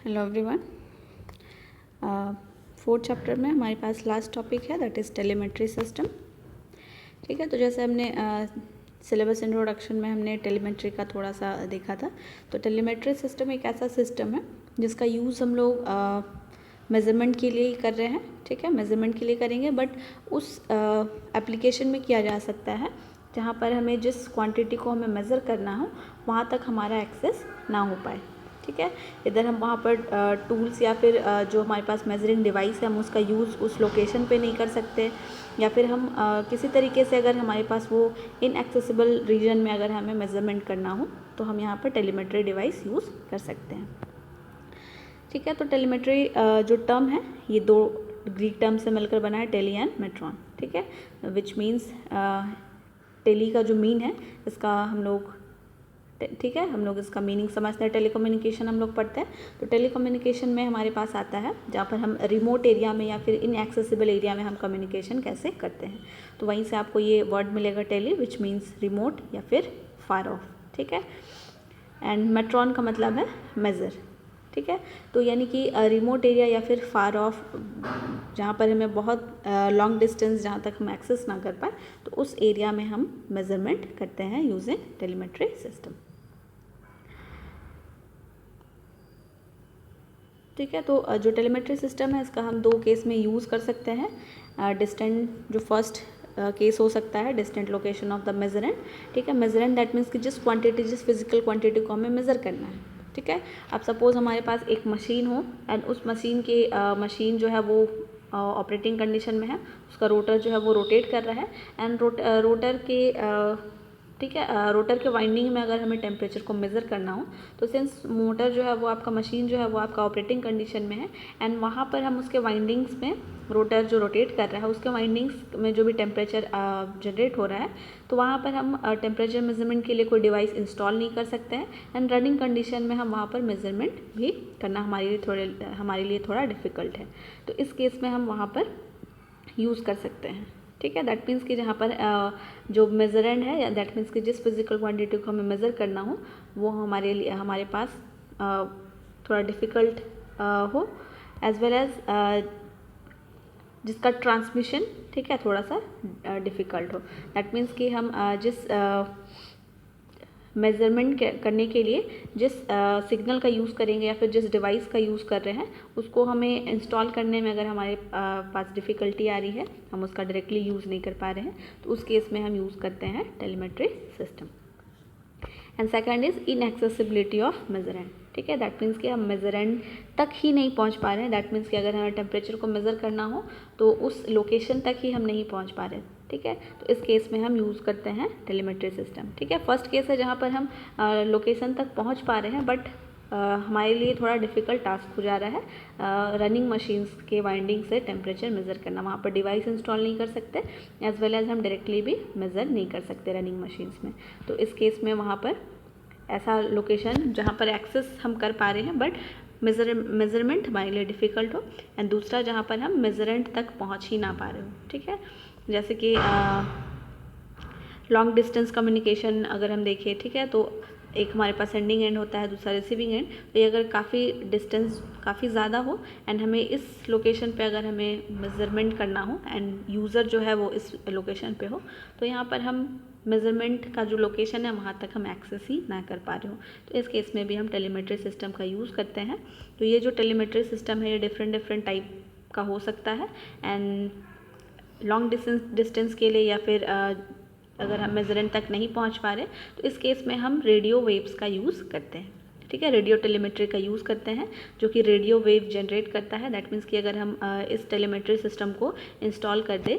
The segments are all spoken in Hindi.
Hello everyone. फोर्थ चैप्टर में हमारे पास लास्ट टॉपिक है दैट इज़ टेलीमेट्री सिस्टम। ठीक है, तो जैसे हमने सिलेबस इंट्रोडक्शन में हमने टेलीमेट्री का थोड़ा सा देखा था। तो टेलीमेट्री सिस्टम एक ऐसा सिस्टम है जिसका यूज़ हम लोग मेज़रमेंट के लिए ही कर रहे हैं। ठीक है, मेज़रमेंट के लिए करेंगे, बट उस एप्लीकेशन में किया जा सकता है जहाँ पर हमें जिस क्वांटिटी को हमें मेज़र करना हो वहाँ तक हमारा एक्सेस ना हो पाए। ठीक है, इधर हम वहाँ पर टूल्स या फिर जो हमारे पास मेजरिंग डिवाइस है हम उसका यूज़ उस लोकेशन पे नहीं कर सकते, या फिर हम किसी तरीके से अगर हमारे पास वो इनएक्सेसिबल रीजन में अगर हमें मेज़रमेंट करना हो तो हम यहाँ पर टेलीमेट्री डिवाइस यूज़ कर सकते हैं। ठीक है, तो टेलीमेट्री जो टर्म है ये दो ग्रीक टर्म से मिलकर बना है, टेली एंड मेट्रॉन। ठीक है, विच मीन्स टेली का जो मीन है इसका हम लोग, ठीक है, हम लोग इसका मीनिंग समझते हैं। टेलीकम्युनिकेशन हम लोग पढ़ते हैं, तो टेलीकम्युनिकेशन में हमारे पास आता है जहाँ पर हम रिमोट एरिया में या फिर इनएक्सेसिबल एरिया में हम कम्युनिकेशन कैसे करते हैं। तो वहीं से आपको ये वर्ड मिलेगा टेली, विच मीन्स रिमोट या फिर फार ऑफ। ठीक है, एंड मेट्रॉन का मतलब है मेज़र। ठीक है, तो यानी कि रिमोट एरिया या फिर फार ऑफ, जहाँ पर हमें बहुत लॉन्ग डिस्टेंस जहाँ तक हम एक्सेस ना कर पाए, तो उस एरिया में हम मेज़रमेंट करते हैं यूजिंग टेलीमेट्री सिस्टम। ठीक है, तो जो टेलीमेट्री सिस्टम है इसका हम दो केस में यूज़ कर सकते हैं। डिस्टेंट जो फर्स्ट केस हो सकता है, डिस्टेंट लोकेशन ऑफ द मेजरेंट। ठीक है, मेजरेंट दैट मीन्स कि जिस क्वांटिटी, जिस फिजिकल क्वांटिटी को हमें मेज़र करना है। ठीक है, अब सपोज़ हमारे पास एक मशीन हो एंड उस मशीन के मशीन जो है वो ऑपरेटिंग कंडीशन में है, उसका रोटर जो है वो रोटेट कर रहा है एंड रोटर के ठीक है, रोटर के वाइंडिंग में अगर हमें टेम्परेचर को मेज़र करना हो तो सिंस मोटर जो है वो आपका मशीन जो है वो आपका ऑपरेटिंग कंडीशन में है एंड वहाँ पर हम उसके वाइंडिंग्स में, रोटर जो रोटेट कर रहा है उसके वाइंडिंग्स में जो भी टेम्परेचर जनरेट हो रहा है, तो वहाँ पर हम टेम्परेचर मेजरमेंट के लिए कोई डिवाइस इंस्टॉल नहीं कर सकते हैं एंड रनिंग कंडीशन में हम वहाँ पर मेजरमेंट भी करना हमारे लिए थोड़ा डिफ़िकल्ट है। तो इस केस में हम वहाँ पर यूज़ कर सकते हैं। ठीक है, दैट मीन्स कि जहाँ पर जो मेजरेंड है, या दैट मीन्स कि जिस फिजिकल क्वांटिटी को हमें मेज़र करना हो वो हमारे पास थोड़ा डिफ़िकल्ट हो, एज वेल एज जिसका ट्रांसमिशन, ठीक है, थोड़ा सा डिफ़िकल्ट हो। दैट मीन्स कि हम जिस मेज़रमेंट करने के लिए जिस सिग्नल का यूज़ करेंगे या फिर जिस डिवाइस का यूज़ कर रहे हैं उसको हमें इंस्टॉल करने में अगर हमारे पास डिफ़िकल्टी आ रही है, हम उसका डायरेक्टली यूज़ नहीं कर पा रहे हैं, तो उस केस में हम यूज़ करते हैं telemetry system. And second is inaccessibility of measurement. ठीक है, दैट मीन्स कि हम मेजरेंट तक ही नहीं पहुंच पा रहे हैं। दैट मीन्स कि अगर हमें टेम्परेचर को मेज़र करना हो तो उस लोकेशन तक ही हम नहीं पहुंच पा रहे। ठीक है, तो इस केस में हम यूज़ करते हैं टेलीमेट्री सिस्टम। ठीक है, फर्स्ट केस है जहाँ पर हम लोकेशन तक पहुँच पा रहे हैं, बट हमारे लिए थोड़ा डिफ़िकल्ट टास्क हो जा रहा है रनिंग मशीन्स के वाइंडिंग से टेम्परेचर मेज़र करना। वहाँ पर डिवाइस इंस्टॉल नहीं कर सकते, एज वेल एज हम डायरेक्टली भी मेज़र नहीं कर सकते रनिंग मशीन्स में। तो इस केस में वहाँ पर ऐसा लोकेशन जहाँ पर एक्सेस हम कर पा रहे हैं बट मेज़रमेंट हमारे लिए डिफ़िकल्ट हो, एंड दूसरा जहाँ पर हम मेज़रेंट तक पहुँच ही ना पा रहे हो। ठीक है, जैसे कि लॉन्ग डिस्टेंस कम्युनिकेशन अगर हम देखें, ठीक है, तो एक हमारे पास सेंडिंग एंड होता है, दूसरा रिसीविंग एंड। तो ये अगर काफ़ी डिस्टेंस काफ़ी ज़्यादा हो एंड हमें इस लोकेशन पे अगर हमें मेज़रमेंट करना हो एंड यूज़र जो है वो इस लोकेशन पे हो, तो यहाँ पर हम मेज़रमेंट का जो लोकेशन है वहाँ तक हम एक्सेस ही ना कर पा रहे हो। तो इस केस में भी हम टेलीमेट्री सिस्टम का यूज़ करते हैं। तो ये जो टेलीमेट्री सिस्टम है ये डिफरेंट टाइप का हो सकता है, एंड लॉन्ग डिस्टेंस के लिए या फिर अगर हम मेज़रेंट तक नहीं पहुंच पा रहे तो इस केस में हम रेडियो वेव्स का यूज़ करते हैं। ठीक है, रेडियो टेलीमेट्री का यूज़ करते हैं जो कि रेडियो वेव जनरेट करता है। दैट मीन्स कि अगर हम इस टेलीमेट्री सिस्टम को इंस्टॉल कर दें,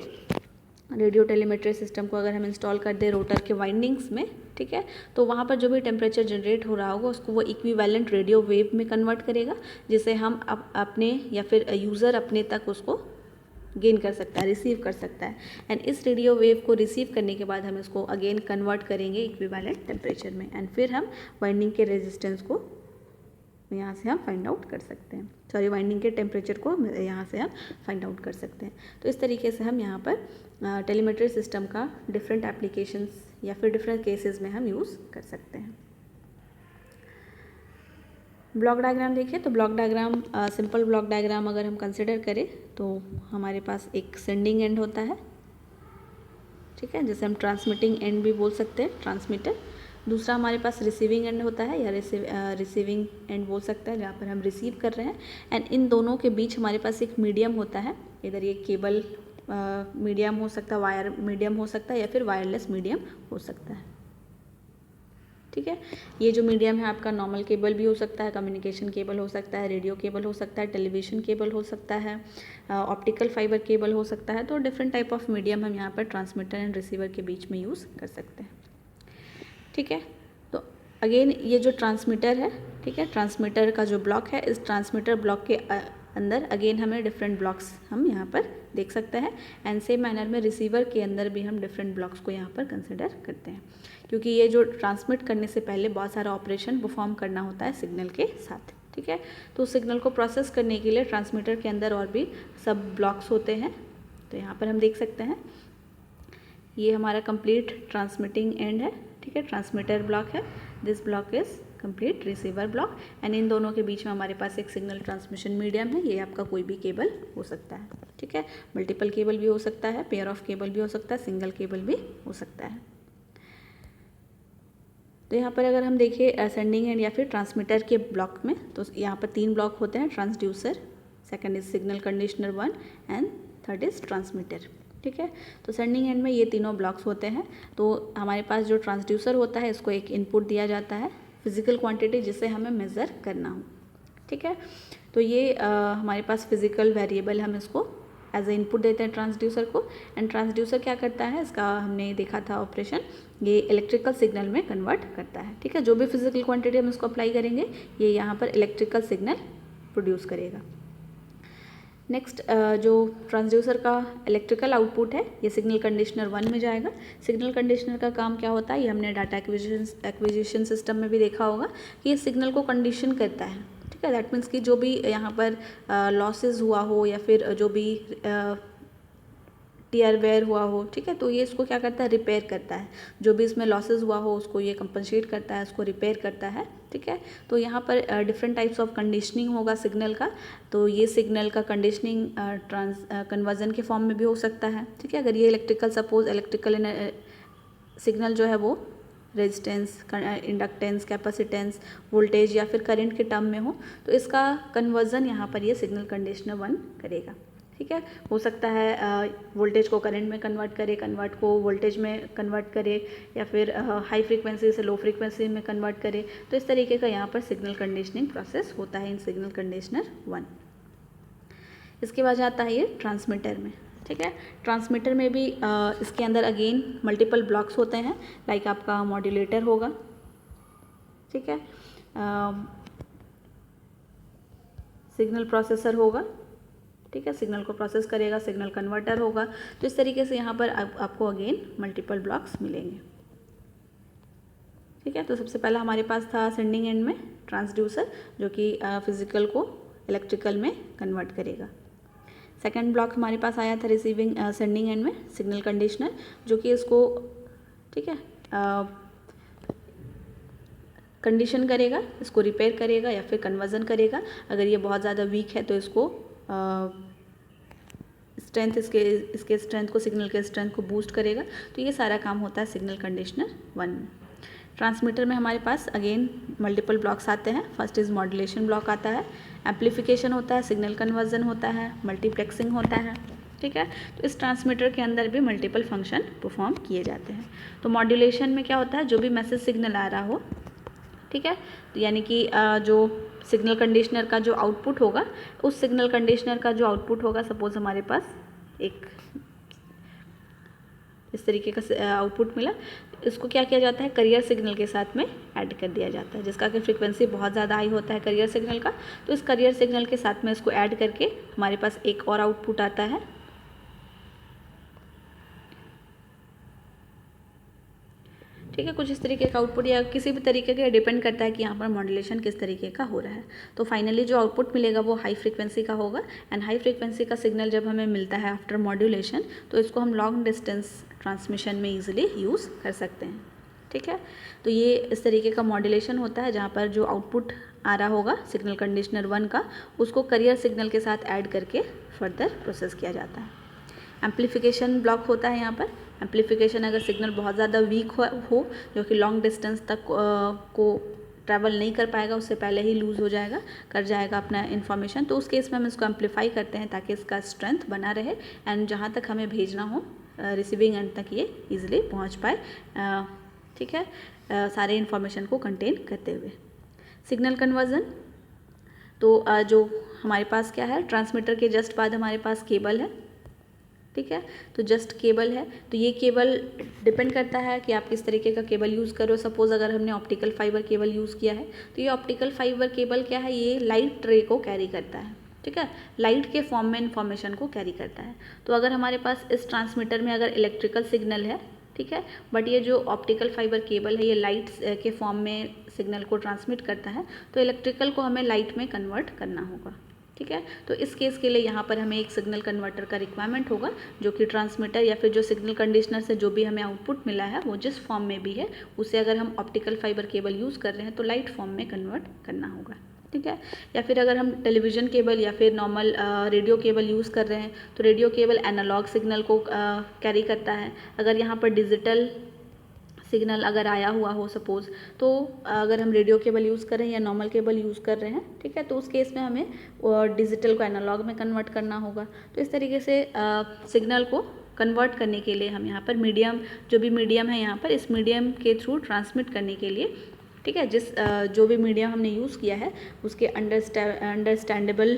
रेडियो टेलीमेट्री सिस्टम को अगर हम इंस्टॉल कर दें रोटर के वाइंडिंग्स में, ठीक है, तो वहाँ पर जो भी टेम्परेचर जनरेट हो रहा होगा उसको वो इक्विवेलेंट रेडियो वेव में कन्वर्ट करेगा, जिसे हम अपने या फिर यूज़र अपने तक उसको गेन कर सकता है, रिसीव कर सकता है। एंड इस रेडियो वेव को रिसीव करने के बाद हम इसको अगेन कन्वर्ट करेंगे इक्विवेलेंट टेम्परेचर में, एंड फिर हम वाइंडिंग के रेजिस्टेंस को यहाँ से हम फाइंड आउट कर सकते हैं, सॉरी वाइंडिंग के टेम्परेचर को यहाँ से हम फाइंड आउट कर सकते हैं। तो इस तरीके से हम यहाँ पर टेलीमेट्री सिस्टम का डिफरेंट एप्लीकेशंस या फिर डिफरेंट केसेस में हम यूज़ कर सकते हैं। ब्लॉक डायग्राम देखिए, तो block diagram simple block diagram अगर हम कंसिडर करें तो हमारे पास एक सेंडिंग एंड होता है, ठीक है, जैसे हम ट्रांसमिटिंग एंड भी बोल सकते हैं, ट्रांसमीटर। दूसरा हमारे पास रिसीविंग एंड होता है या रिसीविंग एंड बोल सकते हैं, जहाँ पर हम रिसीव कर रहे हैं। एंड इन दोनों के बीच हमारे पास एक मीडियम होता है, इधर ये केबल मीडियम हो सकता है, वायर मीडियम हो सकता है, या फिर वायरलेस मीडियम हो सकता है, ठीक है। ये जो मीडियम है आपका नॉर्मल केबल भी हो सकता है, कम्युनिकेशन केबल हो सकता है, रेडियो केबल हो सकता है, टेलीविज़न केबल हो सकता है, ऑप्टिकल फाइबर केबल हो सकता है। तो डिफरेंट टाइप ऑफ मीडियम हम यहाँ पर ट्रांसमीटर एंड रिसीवर के बीच में यूज़ कर सकते हैं, ठीक है। तो अगेन ये जो ट्रांसमीटर है, ठीक है, ट्रांसमीटर का जो ब्लॉक है, इस ट्रांसमीटर ब्लॉक के अंदर अगेन हमें डिफरेंट ब्लॉक्स हम यहाँ पर देख सकते हैं। एंड सेम मैनर में रिसीवर के अंदर भी हम डिफरेंट ब्लॉक्स को यहाँ पर कंसिडर करते हैं, क्योंकि ये जो ट्रांसमिट करने से पहले बहुत सारा ऑपरेशन परफॉर्म करना होता है सिग्नल के साथ, ठीक है। तो सिग्नल को प्रोसेस करने के लिए ट्रांसमीटर के अंदर और भी सब ब्लॉक्स होते हैं। तो यहाँ पर हम देख सकते हैं ये हमारा कंप्लीट ट्रांसमिटिंग एंड है, ठीक है, ट्रांसमीटर ब्लॉक है, this block is complete receiver block. And in दोनों के बीच में हमारे पास एक सिग्नल ट्रांसमिशन मीडियम है, ये आपका कोई भी केबल हो सकता है, ठीक है, मल्टीपल केबल भी हो सकता है, पेयर ऑफ केबल भी हो सकता है, सिंगल केबल भी हो सकता है। तो यहाँ पर अगर हम देखें सेंडिंग एंड या फिर ट्रांसमीटर के ब्लॉक में, तो यहाँ पर 3 ब्लॉक होते हैं, transducer, second is signal conditioner 1 and third is transmitter, ठीक है। तो सेंडिंग एंड में ये तीनों ब्लॉक्स होते हैं। तो हमारे पास जो ट्रांसड्यूसर होता है, इसको एक इनपुट दिया जाता है, फिजिकल क्वांटिटी जिसे हमें मेज़र करना हो, ठीक है। तो ये हमारे पास फिजिकल वेरिएबल, हम इसको एज ए इनपुट देते हैं ट्रांसड्यूसर को। एंड ट्रांसड्यूसर क्या करता है, इसका हमने देखा था ऑपरेशन, ये इलेक्ट्रिकल सिग्नल में कन्वर्ट करता है, ठीक है। जो भी फिजिकल क्वांटिटी हम इसको अप्लाई करेंगे, ये यहाँ पर इलेक्ट्रिकल सिग्नल प्रोड्यूस करेगा। नेक्स्ट जो ट्रांसड्यूसर का इलेक्ट्रिकल आउटपुट है, ये सिग्नल कंडीशनर 1 में जाएगा। सिग्नल कंडीशनर का काम क्या होता है, ये हमने डाटा एक्विजिशन सिस्टम में भी देखा होगा कि ये सिग्नल को कंडीशन करता है, ठीक है। दैट मीन्स कि जो भी यहाँ पर लॉसेस हुआ हो या फिर जो भी टीयर वेयर हुआ हो, ठीक है, तो ये इसको क्या करता है, रिपेयर करता है। जो भी इसमें लॉसेस हुआ हो उसको ये कंपनसेट करता है, उसको रिपेयर करता है, ठीक है। तो यहाँ पर डिफरेंट टाइप्स ऑफ कंडीशनिंग होगा सिग्नल का। तो ये सिग्नल का कंडीशनिंग कन्वर्जन के फॉर्म में भी हो सकता है, ठीक है। अगर ये इलेक्ट्रिकल, सपोज इलेक्ट्रिकल सिग्नल जो है वो रेजिस्टेंस, इंडक्टेंस, कैपेसिटेंस, वोल्टेज या फिर करंट के टर्म में हो, तो इसका कन्वर्जन यहाँ पर ये सिग्नल कंडीशनर 1 करेगा, ठीक है। हो सकता है वोल्टेज को करंट में कन्वर्ट करे, कन्वर्ट को वोल्टेज में कन्वर्ट करे, या फिर हाई फ्रीक्वेंसी से लो फ्रीक्वेंसी में कन्वर्ट करे। तो इस तरीके का यहाँ पर सिग्नल कंडीशनिंग प्रोसेस होता है इन सिग्नल कंडीशनर 1। इसके बाद आता है ये ट्रांसमीटर में, ठीक है। ट्रांसमीटर में भी इसके अंदर अगेन मल्टीपल ब्लॉक्स होते हैं, लाइक आपका मॉड्यूलेटर होगा, ठीक है, सिग्नल प्रोसेसर होगा, ठीक है, सिग्नल को प्रोसेस करेगा, सिग्नल कन्वर्टर होगा। तो इस तरीके से यहाँ पर आपको अगेन मल्टीपल ब्लॉक्स मिलेंगे, ठीक है। तो सबसे पहला हमारे पास था सेंडिंग एंड में ट्रांसड्यूसर, जो कि फिजिकल को इलेक्ट्रिकल में कन्वर्ट करेगा। सेकेंड ब्लॉक हमारे पास आया था रिसीविंग सेंडिंग एंड में सिग्नल कंडीशनर, जो कि इसको, ठीक है, कंडीशन करेगा, इसको रिपेयर करेगा या फिर कन्वर्जन करेगा। अगर ये बहुत ज़्यादा वीक है तो इसको स्ट्रेंथ, इसके स्ट्रेंथ को, सिग्नल के स्ट्रेंथ को बूस्ट करेगा। तो ये सारा काम होता है सिग्नल कंडीशनर 1 में। ट्रांसमीटर में हमारे पास अगेन मल्टीपल ब्लॉक्स आते हैं। फर्स्ट इज़ मॉड्यूलेशन ब्लॉक आता है, एम्पलीफिकेशन होता है, सिग्नल कन्वर्जन होता है, मल्टीप्लेक्सिंग होता है, ठीक है। तो इस ट्रांसमीटर के अंदर भी मल्टीपल फंक्शन परफॉर्म किए जाते हैं। तो मॉड्यूलेशन में क्या होता है, जो भी मैसेज सिग्नल आ रहा हो, ठीक है, तो यानी कि जो सिग्नल कंडीशनर का जो आउटपुट होगा, उस सिग्नल कंडीशनर का जो आउटपुट होगा, सपोज हमारे पास एक इस तरीके का आउटपुट मिला, इसको क्या किया जाता है, करियर सिग्नल के साथ में ऐड कर दिया जाता है, जिसका कि फ्रीक्वेंसी बहुत ज़्यादा हाई होता है करियर सिग्नल का। तो इस करियर सिग्नल के साथ में इसको ऐड करके हमारे पास एक और आउटपुट आता है, ठीक है। कुछ इस तरीके का आउटपुट या किसी भी तरीके का डिपेंड करता है कि यहाँ पर मॉड्यूलेशन किस तरीके का हो रहा है। तो फाइनली जो आउटपुट मिलेगा वो हाई फ्रीक्वेंसी का होगा। एंड हाई फ्रीक्वेंसी का सिग्नल जब हमें मिलता है आफ्टर मॉड्यूलेशन, तो इसको हम लॉन्ग डिस्टेंस ट्रांसमिशन में ईजिली यूज़ कर सकते हैं, ठीक है। तो ये इस तरीके का मॉड्यूलेशन होता है, जहाँ पर जो आउटपुट आ रहा होगा सिग्नल कंडीशनर 1 का, उसको कैरियर सिग्नल के साथ ऐड करके फर्दर प्रोसेस किया जाता है। एम्प्लीफिकेशन ब्लॉक होता है यहाँ पर। एम्प्लीफिकेशन अगर सिग्नल बहुत ज़्यादा वीक हो जो कि लॉन्ग डिस्टेंस तक को ट्रैवल नहीं कर पाएगा, उससे पहले ही लूज़ हो जाएगा, कर जाएगा अपना इन्फॉर्मेशन, तो उस केस में हम इसको एम्प्लीफाई करते हैं ताकि इसका स्ट्रेंथ बना रहे एंड जहाँ तक हमें भेजना हो रिसीविंग एंड तक ये ईजिली पहुँच पाए, ठीक है, सारे इन्फॉर्मेशन को कंटेन करते हुए। सिग्नल कन्वर्जन, तो जो हमारे पास क्या है, ट्रांसमीटर के जस्ट बाद हमारे पास केबल है, ठीक है, तो जस्ट केबल है, तो ये केबल डिपेंड करता है कि आप किस तरीके का केबल यूज़ करो। सपोज़ अगर हमने ऑप्टिकल फाइबर केबल यूज़ किया है तो ये ऑप्टिकल फाइबर केबल क्या है, ये लाइट रे को कैरी करता है, ठीक है, लाइट के फॉर्म में इन्फॉर्मेशन को कैरी करता है। तो अगर हमारे पास इस ट्रांसमीटर में अगर इलेक्ट्रिकल सिग्नल है, ठीक है, बट ये जो ऑप्टिकल फाइबर केबल है ये लाइट के फॉर्म में सिग्नल को ट्रांसमिट करता है, तो इलेक्ट्रिकल को हमें लाइट में कन्वर्ट करना होगा, ठीक है। तो इस केस के लिए यहाँ पर हमें एक सिग्नल कन्वर्टर का रिक्वायरमेंट होगा, जो कि ट्रांसमीटर या फिर जो सिग्नल कंडीशनर से जो भी हमें आउटपुट मिला है वो जिस फॉर्म में भी है उसे अगर हम ऑप्टिकल फाइबर केबल यूज़ कर रहे हैं तो लाइट फॉर्म में कन्वर्ट करना होगा, ठीक है। या फिर अगर हम टेलीविज़न केबल या फिर नॉर्मल रेडियो केबल यूज़ कर रहे हैं तो रेडियो केबल एनालॉग सिग्नल को कैरी करता है। अगर यहाँ पर डिजिटल सिग्नल अगर आया हुआ हो सपोज़, तो अगर हम रेडियो केबल यूज़ कर रहे हैं या नॉर्मल केबल यूज़ कर रहे हैं, ठीक है, तो उस केस में हमें डिजिटल को एनालॉग में कन्वर्ट करना होगा। तो इस तरीके से सिग्नल को कन्वर्ट करने के लिए हम यहाँ पर मीडियम, जो भी मीडियम है यहाँ पर, इस मीडियम के थ्रू ट्रांसमिट करने के लिए, ठीक है, जो भी मीडियम हमने यूज़ किया है उसके अंडरस्टैंडेबल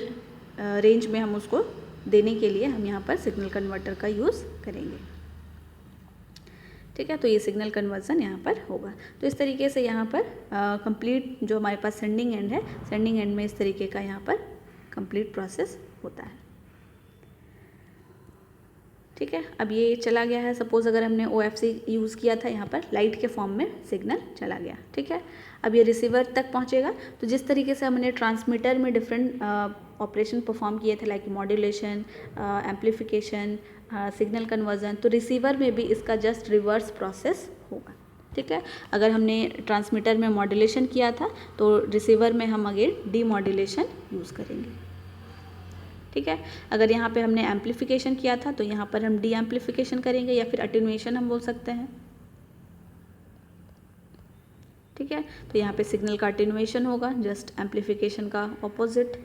रेंज में हम उसको देने के लिए हम यहाँ पर सिग्नल कन्वर्टर का यूज़ करेंगे, ठीक है। तो ये सिग्नल कन्वर्जन यहाँ पर होगा। तो इस तरीके से यहाँ पर कंप्लीट जो हमारे पास सेंडिंग एंड है, सेंडिंग एंड में इस तरीके का यहाँ पर कंप्लीट प्रोसेस होता है, ठीक है। अब ये चला गया है, सपोज़ अगर हमने OFC यूज़ किया था, यहाँ पर लाइट के फॉर्म में सिग्नल चला गया, ठीक है। अब ये रिसीवर तक पहुँचेगा, तो जिस तरीके से हमने ट्रांसमीटर में डिफरेंट ऑपरेशन परफॉर्म किए थे like modulation, amplification, signal conversion, तो रिसीवर में भी इसका जस्ट रिवर्स प्रोसेस होगा, ठीक है। अगर हमने ट्रांसमीटर में मॉड्यूलेशन किया था तो रिसीवर में हम अगेन डीमॉड्यूलेशन यूज़ करेंगे, ठीक है। अगर यहाँ पे हमने एम्प्लीफिकेशन किया था तो यहाँ पर हम डी एम्प्लीफिकेशन करेंगे या फिर अटेन्यूएशन हम बोल सकते हैं, ठीक है। तो यहाँ पे सिग्नल का अटेन्यूएशन होगा, जस्ट एम्प्लीफिकेशन का ऑपोजिट।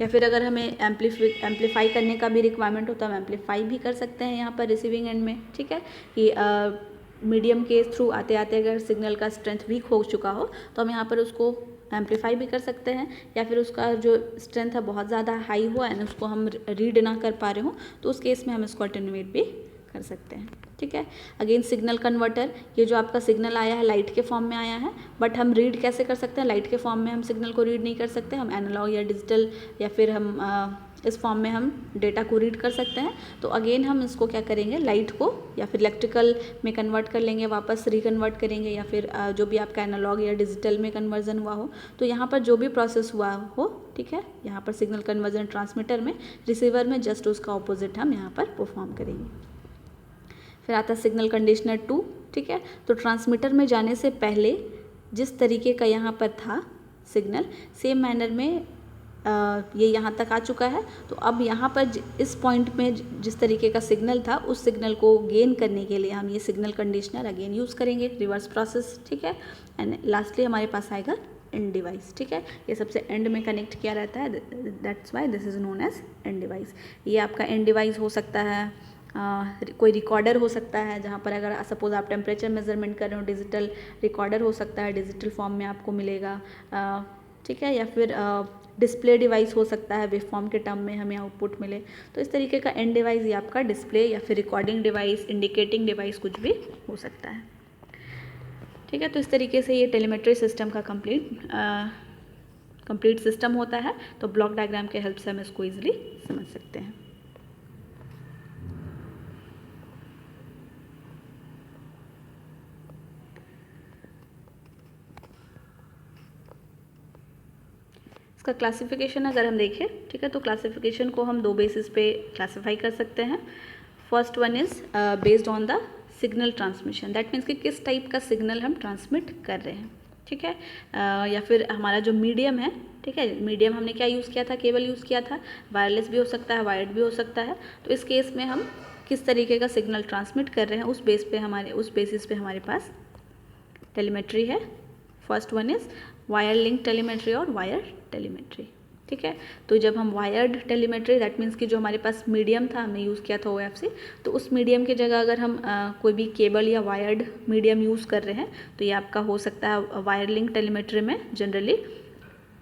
या फिर अगर हमें एम्प्लीफाई करने का भी रिक्वायरमेंट होता है, हम एम्प्लीफाई भी कर सकते हैं यहाँ पर रिसीविंग एंड में, ठीक है, कि मीडियम के थ्रू आते आते अगर सिग्नल का स्ट्रेंथ वीक हो चुका हो तो हम यहाँ पर उसको एम्प्लीफाई भी कर सकते हैं, या फिर उसका जो स्ट्रेंथ है बहुत ज़्यादा हाई हो एंड उसको हम रीड ना कर पा रहे हो तो उस केस में हम इसको अटेन्यूएट भी कर सकते हैं, ठीक है। अगेन सिग्नल कन्वर्टर, ये जो आपका सिग्नल आया है लाइट के फॉर्म में आया है, बट हम रीड कैसे कर सकते हैं, लाइट के फॉर्म में हम सिग्नल को रीड नहीं कर सकते, हम एनालॉग या डिजिटल या फिर हम इस फॉर्म में हम डेटा को रीड कर सकते हैं। तो अगेन हम इसको क्या करेंगे, लाइट को या फिर इलेक्ट्रिकल में कन्वर्ट कर लेंगे, वापस रिकन्वर्ट करेंगे, या फिर जो भी आपका एनालॉग या डिजिटल में कन्वर्जन हुआ हो, तो यहाँ पर जो भी प्रोसेस हुआ हो, ठीक है, यहाँ पर सिग्नल कन्वर्जन ट्रांसमीटर में, रिसीवर में जस्ट उसका ऑपोजिट हम यहाँ पर परफॉर्म करेंगे। फिर आता है सिग्नल कंडीशनर 2, ठीक है। तो ट्रांसमीटर में जाने से पहले जिस तरीके का यहाँ पर था सिग्नल, सेम मैनर में ये यहाँ तक आ चुका है। तो अब यहाँ पर इस पॉइंट में जिस तरीके का सिग्नल था उस सिग्नल को गेन करने के लिए हम ये सिग्नल कंडीशनर अगेन यूज़ करेंगे, रिवर्स प्रोसेस, ठीक है। एंड लास्टली हमारे पास आएगा एंड डिवाइस, ठीक है, ये सबसे एंड में कनेक्ट किया रहता है, that's why this is known as end device. ये आपका एंड डिवाइस हो सकता है, कोई रिकॉर्डर हो सकता है, जहाँ पर अगर सपोज़ आप टेम्परेचर मेजरमेंट कर रहे हो, डिजिटल रिकॉर्डर हो सकता है, डिजिटल फॉर्म में आपको मिलेगा, ठीक है। या फिर डिस्प्ले डिवाइस हो सकता है, वेव फॉर्म के टर्म में हमें आउटपुट मिले। तो इस तरीके का एंड डिवाइस ये आपका डिस्प्ले या फिर रिकॉर्डिंग डिवाइस, इंडिकेटिंग डिवाइस कुछ भी हो सकता है, ठीक है। तो इस तरीके से ये टेलीमेट्री सिस्टम का कंप्लीट सिस्टम होता है। तो ब्लॉक डायग्राम के हेल्प से हम इसको ईजिली समझ सकते हैं। इसका क्लासिफिकेशन अगर हम देखें, ठीक है, तो क्लासिफिकेशन को हम दो बेसिस पे क्लासिफाई कर सकते हैं। First one is based on the signal transmission, that means कि किस टाइप का सिग्नल हम ट्रांसमिट कर रहे हैं, ठीक है। या फिर हमारा जो मीडियम है, ठीक है, मीडियम हमने क्या यूज़ किया था, केबल यूज़ किया था, वायरलेस भी हो सकता है, वायर्ड भी हो सकता है। तो इस केस में हम किस तरीके का सिग्नल ट्रांसमिट कर रहे हैं उस बेसिस पे हमारे पास टेलीमेट्री है। First one is wire link telemetry और वायर टेलीमेट्री, ठीक है। तो जब हम वायर्ड टेलीमेट्री, दैट मीन्स कि जो हमारे पास मीडियम था, हमने यूज़ किया था OFC, तो उस मीडियम की जगह अगर हम कोई भी केबल या वायर्ड मीडियम यूज़ कर रहे हैं तो ये आपका हो सकता है वायर लिंक टेलीमेट्री में generally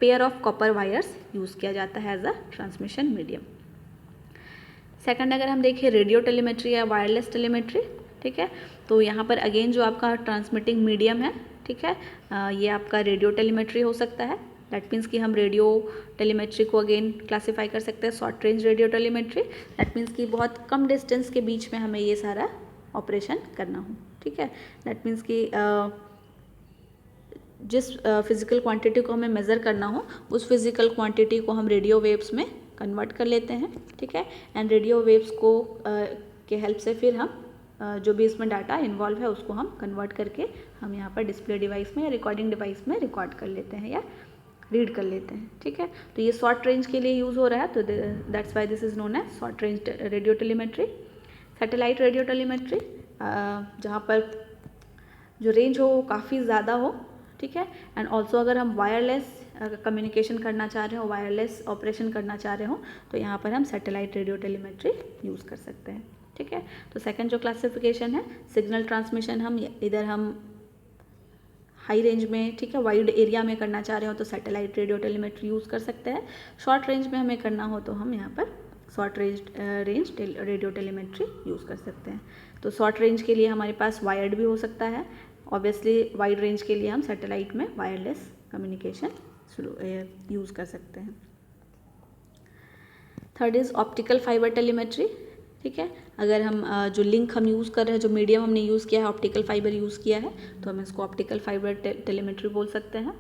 pair of copper wires use किया जाता है as a transmission medium. Second अगर हम देखें रेडियो टेलीमेट्री या वायरलेस टेलीमेट्री, ठीक है, तो यहाँ पर अगेन जो आपका ट्रांसमिटिंग मीडियम है, ठीक है, ये आपका रेडियो टेलीमेट्री हो सकता है। दैट मीन्स कि हम रेडियो टेलीमेट्री को अगेन क्लासीफाई कर सकते हैं short range radio telemetry. That means कि बहुत कम डिस्टेंस के बीच में हमें ये सारा ऑपरेशन करना हो, ठीक है। दैट मीन्स कि जिस फिज़िकल क्वांटिटी को हमें मेज़र करना हो उस फिज़िकल क्वांटिटी को हम रेडियो वेव्स में कन्वर्ट कर लेते हैं, ठीक है। एंड रेडियो वेव्स को के हेल्प से फिर हम जो भी इसमें डाटा इन्वॉल्व है उसको हम कन्वर्ट करके हम यहाँ पर डिस्प्ले डिवाइस में या रिकॉर्डिंग डिवाइस में रिकॉर्ड कर लेते हैं या रीड कर लेते हैं, ठीक है। तो ये शॉर्ट रेंज के लिए यूज़ हो रहा है, तो that's why this is known as short range radio telemetry. Satellite radio telemetry, जहाँ पर जो रेंज हो वो काफ़ी ज़्यादा हो, ठीक है। एंड ऑल्सो अगर हम वायरलेस कम्युनिकेशन करना चाह रहे हो, वायरलेस ऑपरेशन करना चाह रहे हो, तो यहाँ पर हम सैटेलाइट रेडियो टेलीमेट्री यूज़ कर सकते हैं, ठीक है। तो सेकंड जो क्लासिफिकेशन है सिग्नल ट्रांसमिशन, हम इधर हम हाई रेंज में, ठीक है, वाइड एरिया में करना चाह रहे हो तो सैटेलाइट रेडियो टेलीमेट्री यूज़ कर सकते हैं। शॉर्ट रेंज में हमें करना हो तो हम यहाँ पर short range radio telemetry use कर सकते हैं। तो शॉर्ट रेंज के लिए हमारे पास वायर्ड भी हो सकता है, ऑब्वियसली वाइड रेंज के लिए हम सैटेलाइट में वायरलेस कम्युनिकेशन यूज़ कर सकते हैं। Third is optical fibre telemetry, ठीक है। अगर हम जो लिंक हम यूज़ कर रहे हैं, जो मीडियम हमने यूज़ किया है, ऑप्टिकल फाइबर यूज़ किया है, तो हम इसको ऑप्टिकल फाइबर टेलीमेट्री बोल सकते हैं।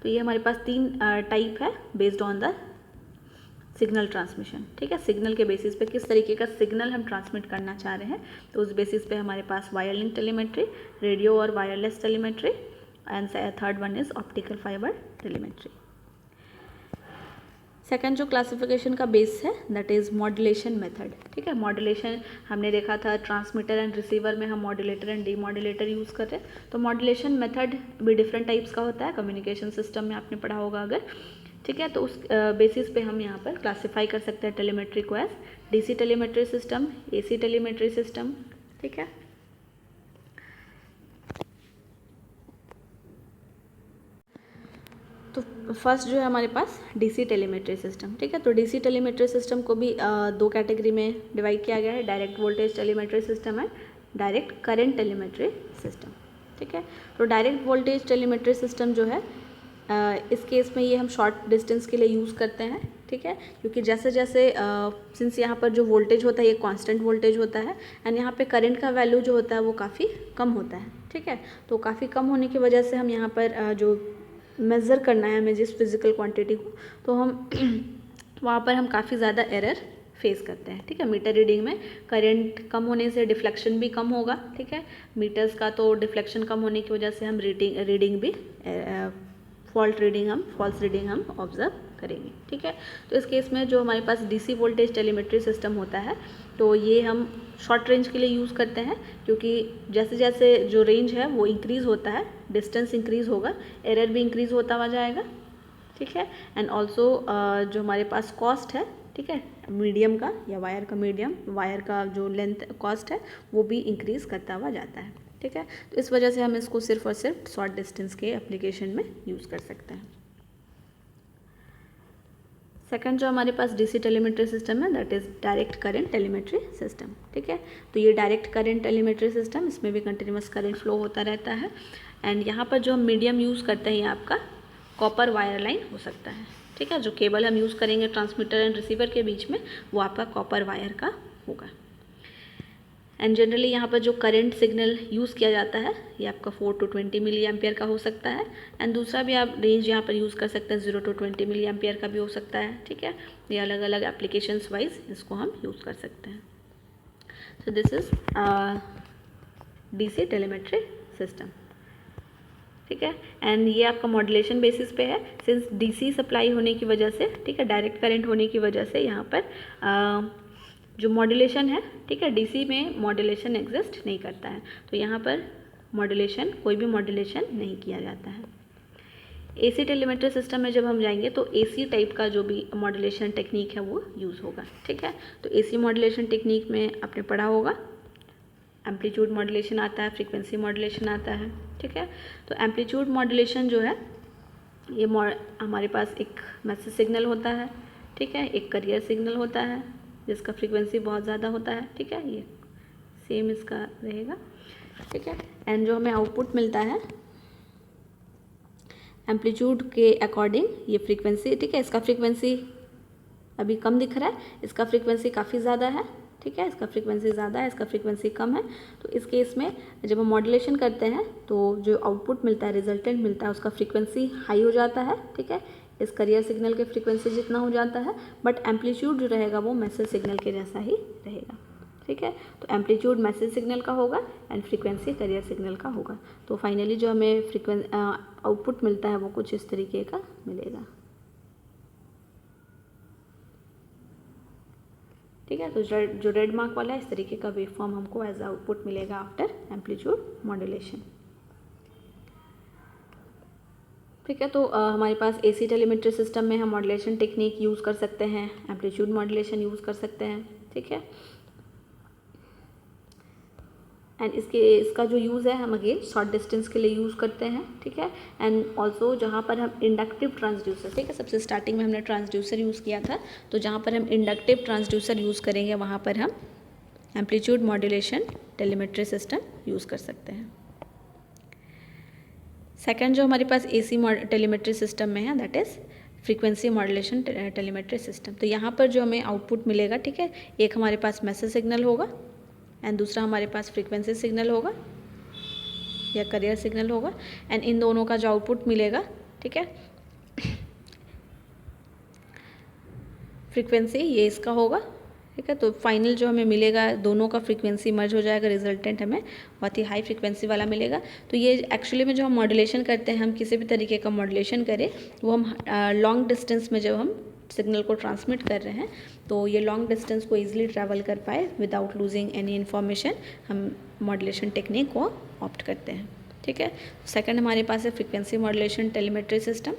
तो ये हमारे पास 3 टाइप है based on the signal transmission, ठीक है। सिग्नल के बेसिस पे किस तरीके का सिग्नल हम ट्रांसमिट करना चाह रहे हैं, तो उस बेसिस पे हमारे पास वायर लिंक टेलीमेट्री, रेडियो और wireless telemetry, and third one is optical fibre telemetry. Second जो क्लासिफिकेशन का बेस है दैट इज़ मॉड्यूलेशन मेथड, ठीक है। मॉड्यूलेशन हमने देखा था ट्रांसमीटर एंड रिसीवर में हम मॉड्यूलेटर एंड डीमॉड्यूलेटर यूज़ कर रहे हैं। तो मॉड्यूलेशन मेथड भी डिफरेंट टाइप्स का होता है, कम्युनिकेशन सिस्टम में आपने पढ़ा होगा अगर, ठीक है। तो उस बेसिस पे हम यहाँ पर क्लासीफाई कर सकते हैं टेलीमेट्री को as DC telemetry system, AC telemetry system, ठीक है। तो फर्स्ट जो है हमारे पास DC टेलीमेट्री सिस्टम, ठीक है। तो DC टेलीमेट्री सिस्टम को भी 2 कैटेगरी में डिवाइड किया गया है, डायरेक्ट वोल्टेज टेलीमेट्री सिस्टम है, डायरेक्ट करंट टेलीमेट्री सिस्टम, ठीक है। तो डायरेक्ट वोल्टेज टेलीमेट्री सिस्टम जो है इस केस में ये हम शॉर्ट डिस्टेंस के लिए यूज़ करते हैं, ठीक है। क्योंकि जैसे जैसे सिंस यहाँ पर जो वोल्टेज होता है ये कांस्टेंट वोल्टेज होता है एंड यहाँ पे करंट का वैल्यू जो होता है वो काफ़ी कम होता है, ठीक है। तो काफ़ी कम होने की वजह से हम यहाँ पर जो मेज़र करना है हमें जिस फिज़िकल क्वांटिटी को, तो हम वहाँ पर हम काफ़ी ज़्यादा एरर फेस करते हैं, ठीक है। मीटर रीडिंग में करंट कम होने से डिफ्लेक्शन भी कम होगा, ठीक है। मीटर्स का तो डिफ्लेक्शन कम होने की वजह से हम रीडिंग भी फॉल्स रीडिंग हम ऑब्जर्व करेंगे, ठीक है। तो इस केस में जो हमारे पास DC वोल्टेज टेलीमेट्री सिस्टम होता है तो ये हम शॉर्ट रेंज के लिए यूज़ करते हैं, क्योंकि जैसे जैसे जो रेंज है वो इंक्रीज़ होता है, डिस्टेंस इंक्रीज़ होगा, एरर भी इंक्रीज़ होता हुआ जाएगा, ठीक है। एंड ऑल्सो जो हमारे पास कॉस्ट है, ठीक है, मीडियम का या वायर का जो लेंथ कॉस्ट है वो भी इंक्रीज़ करता हुआ जाता है, ठीक है। तो इस वजह से हम इसको सिर्फ और सिर्फ शॉर्ट डिस्टेंस के एप्लीकेशन में यूज़ कर सकते हैं। सेकंड जो हमारे पास DC टेलीमेट्री सिस्टम है that is direct current telemetry system, ठीक है। तो ये डायरेक्ट करंट टेलीमेट्री सिस्टम, इसमें भी कंटिन्यूस करंट फ्लो होता रहता है एंड यहाँ पर जो हम मीडियम यूज़ करते हैं ये आपका कॉपर वायर लाइन हो सकता है, ठीक है। जो केबल हम यूज़ करेंगे ट्रांसमीटर एंड रिसीवर के बीच में वो आपका कॉपर वायर का होगा। एंड जनरली यहाँ पर जो करंट सिग्नल यूज़ किया जाता है ये आपका 4 to 20 मिली एम्पियर का हो सकता है एंड दूसरा भी आप रेंज यहाँ पर यूज़ कर सकते हैं 0 to 20 मिली एम्पियर का भी हो सकता है, ठीक है। ये अलग अलग एप्लीकेशंस वाइज इसको हम यूज़ कर सकते हैं। सो this is DC telemetry system. ठीक है। एंड ये आपका मॉड्यूलेशन बेसिस पे है, सिंस डीसी सप्लाई होने की वजह से, ठीक है, डायरेक्ट करंट होने की वजह से यहाँ पर जो मॉड्यूलेशन है, ठीक है, डीसी में मॉड्यूलेशन एग्जिस्ट नहीं करता है, तो यहाँ पर मॉड्यूलेशन, कोई भी मॉड्यूलेशन नहीं किया जाता है। एसी टेलीमेट्री सिस्टम में जब हम जाएंगे तो एसी टाइप का जो भी मॉड्यूलेशन टेक्निक है वो यूज़ होगा, ठीक है। तो एसी मॉड्यूलेशन टेक्निक में आपने पढ़ा होगा एम्पलीट्यूड मॉड्यूलेशन आता है, फ्रीक्वेंसी मॉड्यूलेशन आता है, ठीक है। तो एम्पलीट्यूड मॉड्यूलेशन जो है ये हमारे पास एक मैसेज सिग्नल होता है, ठीक है, एक करियर सिग्नल होता है जिसका फ्रीक्वेंसी बहुत ज़्यादा होता है, ठीक है, ये सेम इसका रहेगा, ठीक है। एंड जो हमें आउटपुट मिलता है एम्पलीट्यूड के अकॉर्डिंग, ये फ्रीक्वेंसी, ठीक है, इसका फ्रीक्वेंसी अभी कम दिख रहा है, इसका फ्रीक्वेंसी काफ़ी ज़्यादा है, ठीक है, इसका फ्रीक्वेंसी ज़्यादा है, इसका फ्रीक्वेंसी कम है। तो इस केस में जब हम मॉड्यूलेशन करते हैं तो जो आउटपुट मिलता है, रिजल्टेंट मिलता है, उसका फ्रीक्वेंसी हाई हो जाता है, ठीक है, इस करियर सिग्नल के फ्रीक्वेंसी जितना हो जाता है, बट एम्पलीट्यूड जो रहेगा वो मैसेज सिग्नल के जैसा ही रहेगा, ठीक है। तो एम्पलीट्यूड मैसेज सिग्नल का होगा एंड फ्रीक्वेंसी करियर सिग्नल का होगा। तो फाइनली जो हमें आउटपुट मिलता है वो कुछ इस तरीके का मिलेगा, ठीक है। तो जो रेड मार्क वाला है, इस तरीके का वेव फॉर्म हमको एज आउटपुट मिलेगा आफ्टर एम्पलीट्यूड मॉड्यूलेशन, ठीक है। तो हमारे पास एसी टेलीमेट्री सिस्टम में हम मॉड्यूलेशन टेक्निक यूज़ कर सकते हैं, एम्पलीट्यूड मॉड्यूलेशन यूज़ कर सकते हैं, ठीक है। एंड इसका जो यूज़ है हम अगेन शॉर्ट डिस्टेंस के लिए यूज़ करते हैं, ठीक है। एंड ऑल्सो जहाँ पर हम इंडक्टिव ट्रांसड्यूसर, ठीक है, सबसे स्टार्टिंग में हमने ट्रांसड्यूसर यूज़ किया था, तो जहाँ पर हम इंडक्टिव ट्रांसड्यूसर यूज़ करेंगे वहाँ पर हम amplitude modulation telemetry system use कर सकते हैं। सेकेंड जो हमारे पास एसी टेलीमेट्री सिस्टम में है that is frequency modulation telemetry system. तो यहाँ पर जो हमें आउटपुट मिलेगा, ठीक है, एक हमारे पास मैसेज सिग्नल होगा एंड दूसरा हमारे पास फ्रीक्वेंसी सिग्नल होगा या करियर सिग्नल होगा, एंड इन दोनों का जो आउटपुट मिलेगा, ठीक है, फ्रीक्वेंसी ये इसका होगा, ठीक है। तो फाइनल जो हमें मिलेगा दोनों का फ्रीक्वेंसी मर्ज हो जाएगा, रिजल्टेंट हमें बहुत ही हाई फ्रीक्वेंसी वाला मिलेगा। तो ये एक्चुअली में जो हम मॉड्यूलेशन करते हैं, हम किसी भी तरीके का मॉड्यूलेशन करें वो हम लॉन्ग डिस्टेंस में जब हम सिग्नल को ट्रांसमिट कर रहे हैं तो ये लॉन्ग डिस्टेंस को ईजिली ट्रैवल कर पाए विदाउट लूजिंग एनी इन्फॉर्मेशन, हम मॉड्यूलेशन टेक्निक को ऑप्ट करते हैं, ठीक है। सेकंड हमारे पास है फ्रीक्वेंसी मॉड्यूलेशन टेलीमेट्री सिस्टम,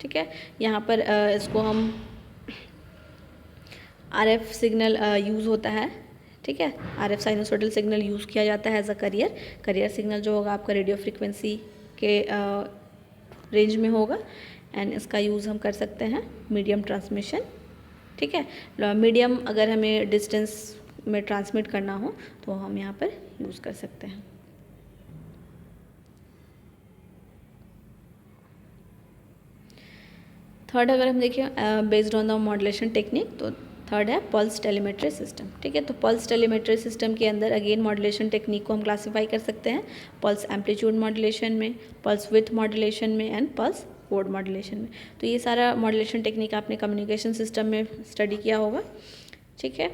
ठीक है। यहाँ पर इसको हम RF सिग्नल यूज़ होता है, ठीक है, RF साइनोसॉइडल सिग्नल यूज़ किया जाता है एज अ करियर सिग्नल जो होगा आपका रेडियो फ्रीक्वेंसी के रेंज में होगा, एंड इसका यूज़ हम कर सकते हैं मीडियम ट्रांसमिशन, ठीक है। मीडियम अगर हमें डिस्टेंस में ट्रांसमिट करना हो तो हम यहाँ पर यूज़ कर सकते हैं। थर्ड अगर हम देखें based on the modulation technique, तो थर्ड है पल्स टेलीमेट्री सिस्टम, ठीक है। तो पल्स टेलीमेट्री सिस्टम के अंदर अगेन मॉड्यूलेशन टेक्निक को हम क्लासीफाई कर सकते हैं पल्स एम्पलीट्यूड मॉड्यूलेशन में, पल्स विड्थ मॉड्यूलेशन में एंड पल्स कोड मॉड्यूलेशन में। तो ये सारा मॉड्यूलेशन टेक्निक आपने कम्युनिकेशन सिस्टम में स्टडी किया होगा, ठीक है।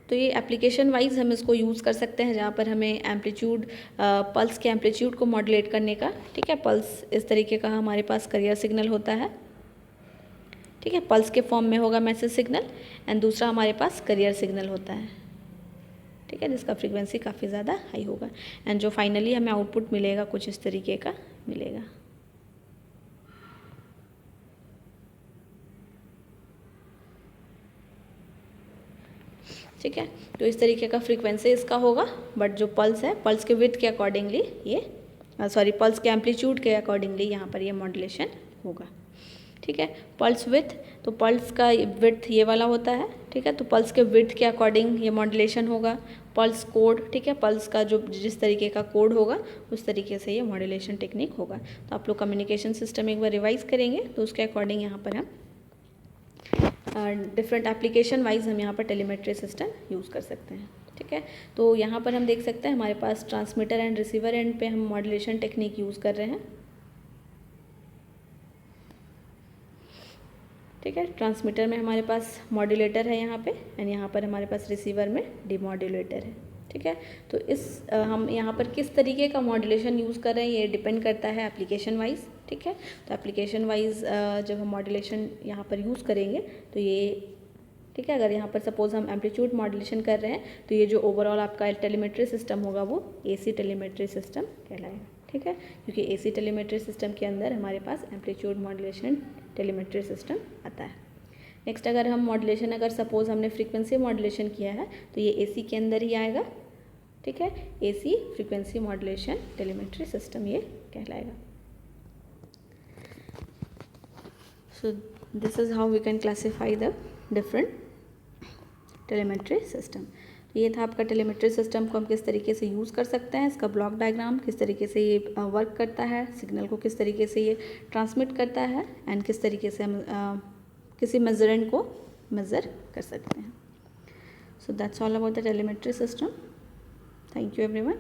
तो ये एप्लीकेशन वाइज हम इसको यूज़ कर सकते हैं जहाँ पर हमें एम्पलीट्यूड पल्स के एम्पलीट्यूड को मॉड्यूलेट करने का, ठीक है। पल्स इस तरीके का हमारे पास करियर सिग्नल होता है, ठीक है, पल्स के फॉर्म में होगा मैसेज सिग्नल, एंड दूसरा हमारे पास करियर सिग्नल होता है, ठीक है, जिसका फ्रीक्वेंसी काफ़ी ज़्यादा हाई होगा, एंड जो फाइनली हमें आउटपुट मिलेगा कुछ इस तरीके का मिलेगा, ठीक है। तो इस तरीके का फ्रीक्वेंसी इसका होगा, बट जो पल्स है, पल्स के विड्थ के अकॉर्डिंगली ये पल्स के एम्पलीट्यूड के अकॉर्डिंगली यहाँ पर ये मॉड्यूलेशन होगा, ठीक है। पल्स विड्थ, तो पल्स का विड्थ ये वाला होता है, ठीक है, तो पल्स के विड्थ के अकॉर्डिंग ये मॉड्यूलेशन होगा। पल्स कोड, ठीक है, पल्स का जो जिस तरीके का कोड होगा उस तरीके से ये मॉड्यूलेशन टेक्निक होगा। तो आप लोग कम्युनिकेशन सिस्टम एक बार रिवाइज करेंगे तो उसके अकॉर्डिंग यहाँ पर हम डिफरेंट एप्लीकेशन वाइज हम यहाँ पर टेलीमेट्री सिस्टम यूज़ कर सकते हैं, ठीक है। तो यहाँ पर हम देख सकते हैं हमारे पास ट्रांसमीटर एंड रिसीवर एंड पे हम मॉड्यूलेशन टेक्निक यूज़ कर रहे हैं, ठीक है। ट्रांसमीटर में हमारे पास मॉड्यूलेटर है यहाँ पे, एंड यहाँ पर हमारे पास रिसीवर में डिमॉड्यूलेटर है। ठीक है, तो हम यहाँ पर किस तरीके का मॉड्यूलेशन यूज़ कर रहे हैं ये डिपेंड करता है एप्लीकेशन वाइज। ठीक है, तो एप्लीकेशन वाइज जब हम मॉड्यूलेशन यहाँ पर यूज़ करेंगे तो ये, ठीक है, अगर यहाँ पर सपोज हम एम्पलीट्यूड मॉड्यूलेशन कर रहे हैं तो ये जो ओवरऑल आपका टेलीमेट्री सिस्टम होगा वो एसी टेलीमेट्री सिस्टम कहलाएगा। ठीक है, क्योंकि एसी टेलीमेट्री सिस्टम के अंदर हमारे पास एम्पलीट्यूड मॉड्यूलेशन टेलीमेट्री सिस्टम आता है। नेक्स्ट, अगर हम मॉड्यूलेशन, अगर सपोज हमने फ्रीक्वेंसी मॉड्यूलेशन किया है तो ये एसी के अंदर ही आएगा। ठीक है, AC frequency modulation telemetry system ये कहलाएगा। So this is how we can classify the different telemetry system. तो ये था आपका टेलीमेट्री सिस्टम को हम किस तरीके से यूज़ कर सकते हैं, इसका ब्लॉक डायग्राम, किस तरीके से ये वर्क करता है, सिग्नल को किस तरीके से ये ट्रांसमिट करता है, एंड किस तरीके से हम किसी मेजरेंट को मेज़र कर सकते हैं। So that's all about the telemetry system. Thank you everyone.